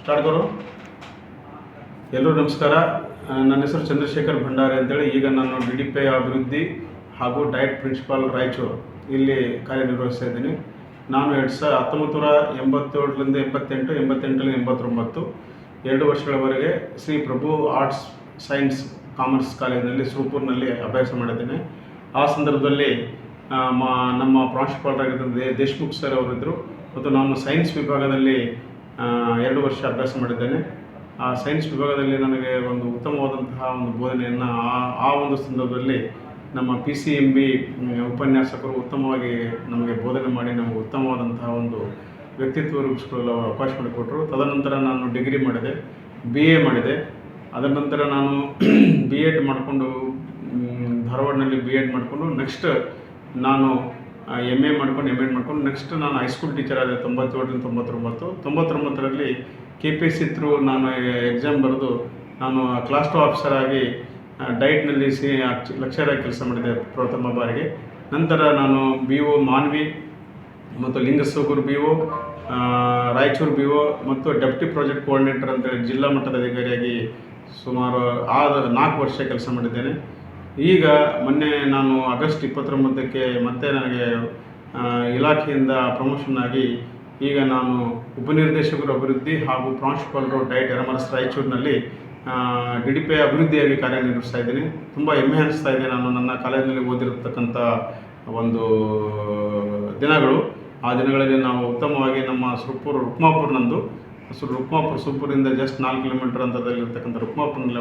Start ಕರೋ. ಎಲ್ಲರೂ ನಮಸ್ಕಾರ. ನನ್ನ ಹೆಸರು ಚಂದ್ರಶೇಖರ್ ಭಂಡಾರಿ ಅಂತೇಳಿ. ಈಗ ನಾನು DDPI ಅಭಿವೃದ್ಧಿ ಹಾಗೂ ಡಯಟ್ ಪ್ರಿನ್ಸಿಪಾಲ್ ರಾಯಚೂರು ಇಲ್ಲಿ ಕಾರ್ಯನಿರ್ವಹಿಸ್ತಾ ಇದ್ದೀನಿ. ನಾನು 1987ರಿಂದ 88, 88ರಿಂದ 89 2 ವರ್ಷಗಳವರೆಗೆ ಶ್ರೀ ಪ್ರಭು ಆರ್ಟ್ಸ್ ಸೈನ್ಸ್ ಕಾಮರ್ಸ್ ಕಾಲೇಜಿನಲ್ಲಿ ಸುರಪುರ್ನಲ್ಲಿ ಅಭ್ಯಾಸ ಮಾಡಿದ್ದೇನೆ. ಆ ಸಂದರ್ಭದಲ್ಲಿ ನಮ್ಮ ಪ್ರಾಂಶುಪಾಲರಾಗಿದ್ದ ದೇಶ್ಮುಖ್ ಸರ್ ಅವರಿದ್ದರು ಮತ್ತು ನಾನು ಸೈನ್ಸ್ ವಿಭಾಗದಲ್ಲಿ 2 ವರ್ಷ ಅಭ್ಯಾಸ ಮಾಡಿದ್ದೇನೆ. ಆ ಸೈನ್ಸ್ ವಿಭಾಗದಲ್ಲಿ ನನಗೆ ಒಂದು ಉತ್ತಮವಾದಂತಹ ಒಂದು ಬೋಧನೆಯನ್ನು ಆ ಒಂದು ಸಂದರ್ಭದಲ್ಲಿ ನಮ್ಮ PCMB ಉಪನ್ಯಾಸಕರು ಉತ್ತಮವಾಗಿ ನಮಗೆ ಬೋಧನೆ ಮಾಡಿ ನಮಗೆ ಉತ್ತಮವಾದಂತಹ ಒಂದು ವ್ಯಕ್ತಿತ್ವ ರೂಪಿಸಿಕೊಳ್ಳಲು ಅವಕಾಶ ಮಾಡಿಕೊಟ್ಟರು. ತದನಂತರ ನಾನು ಡಿಗ್ರಿ ಮಾಡಿದೆ, BA ಮಾಡಿದೆ. ಅದರ ನಂತರ ನಾನು B.Ed ಮಾಡಿಕೊಂಡು ಧಾರವಾಡನಲ್ಲಿ B.Ed ಮಾಡಿಕೊಂಡು ನೆಕ್ಸ್ಟ್ ನಾನು MA ಮಾಡ್ಕೊಂಡು M.Ed ಮಾಡ್ಕೊಂಡು ನೆಕ್ಸ್ಟ್ ನಾನು ಹೈಸ್ಕೂಲ್ ಟೀಚರ್ ಆದೆ 97ರಿಂದ 99ರಲ್ಲಿ KPSC ಥ್ರೂ ನಾನು ಎಕ್ಸಾಮ್ ಬರೆದು ನಾನು ಕ್ಲಾಸ್ 2 ಆಫೀಸರ್ ಆಗಿ ಡಯಟ್ನಲ್ಲಿ ಲೆಕ್ಚರ್ ಆಗಿ ಕೆಲಸ ಮಾಡಿದೆ ಪ್ರಥಮ ಬಾರಿಗೆ. ನಂತರ ನಾನು BO ಮಾನ್ವಿ ಮತ್ತು ಲಿಂಗಸೂಗೂರು BO, ರಾಯಚೂರು BO ಮತ್ತು ಡೆಪ್ಟಿ ಪ್ರಾಜೆಕ್ಟ್ ಕೋಆರ್ಡಿನೇಟರ್ ಅಂತೇಳಿ ಜಿಲ್ಲಾ ಮಟ್ಟದ ಅಧಿಕಾರಿಯಾಗಿ ಸುಮಾರು 4 ವರ್ಷ ಕೆಲಸ ಮಾಡಿದ್ದೇನೆ. ಈಗ ಮೊನ್ನೆ ನಾನು ಆಗಸ್ಟ್ 29ಕ್ಕೆ ಮತ್ತೆ ನನಗೆ ಇಲಾಖೆಯಿಂದ ಪ್ರಮೋಷನ್ ಆಗಿ ಈಗ ನಾನು ಉಪನಿರ್ದೇಶಕರು ಅಭಿವೃದ್ಧಿ ಹಾಗೂ ಪ್ರಾಂಶುಪಾಲರು ಡಯಟ್ ಎರಮರಸ್ ರಾಯಚೂರಿನಲ್ಲಿ DDPI ಅಭಿವೃದ್ಧಿಯಾಗಿ ಕಾರ್ಯನಿರ್ವಹಿಸ್ತಾ ಇದ್ದೀನಿ. ತುಂಬ ಹೆಮ್ಮೆ ಅನಿಸ್ತಾ ಇದೆ. ನಾನು ನನ್ನ ಕಾಲೇಜಿನಲ್ಲಿ ಓದಿರತಕ್ಕಂಥ ಒಂದು ದಿನಗಳು, ಆ ದಿನಗಳಲ್ಲಿ ನಾವು ಉತ್ತಮವಾಗಿ ನಮ್ಮ ರುಕ್ಮಾಪುರ ನಂದು ಸುರಪುರಿಂದ ಜಸ್ಟ್ 4 ಕಿಲೋಮೀಟರ್ ಅಂತರದಲ್ಲಿರ್ತಕ್ಕಂಥ ರುಕ್ಮಾಪುರನಲ್ಲಿ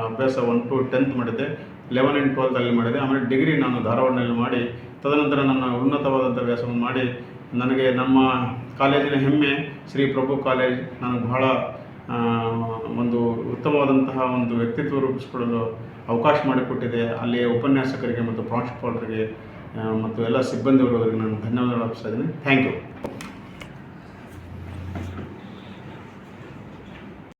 ಅಭ್ಯಾಸ 1 to 10th ಮಾಡಿದ್ದೆ. 11 and 12th ಅಲ್ಲಿ ಮಾಡಿದೆ. ಆಮೇಲೆ ಡಿಗ್ರಿ ನಾನು ಧಾರವಾಡನಲ್ಲಿ ಮಾಡಿ ತದನಂತರ ನನ್ನ ಉನ್ನತವಾದಂಥ ಅಭ್ಯಾಸವನ್ನು ಮಾಡಿ ನನಗೆ ನಮ್ಮ ಕಾಲೇಜಿನ ಹೆಮ್ಮೆ ಶ್ರೀ ಪ್ರಭು ಕಾಲೇಜ್ ನನಗೆ ಬಹಳ ಒಂದು ಉತ್ತಮವಾದಂತಹ ಒಂದು ವ್ಯಕ್ತಿತ್ವ ರೂಪಿಸಿಕೊಳ್ಳಲು ಅವಕಾಶ ಮಾಡಿಕೊಟ್ಟಿದೆ. ಅಲ್ಲಿಯ ಉಪನ್ಯಾಸಕರಿಗೆ ಮತ್ತು ಪ್ರಾಂಶುಪಾಲರಿಗೆ ಮತ್ತು ಎಲ್ಲ ಸಿಬ್ಬಂದಿಯವರಿಗೆ ನಾನು ಧನ್ಯವಾದಗಳು ಅರ್ಪಿಸ್ತಾ ಇದ್ದೀನಿ. Thank you.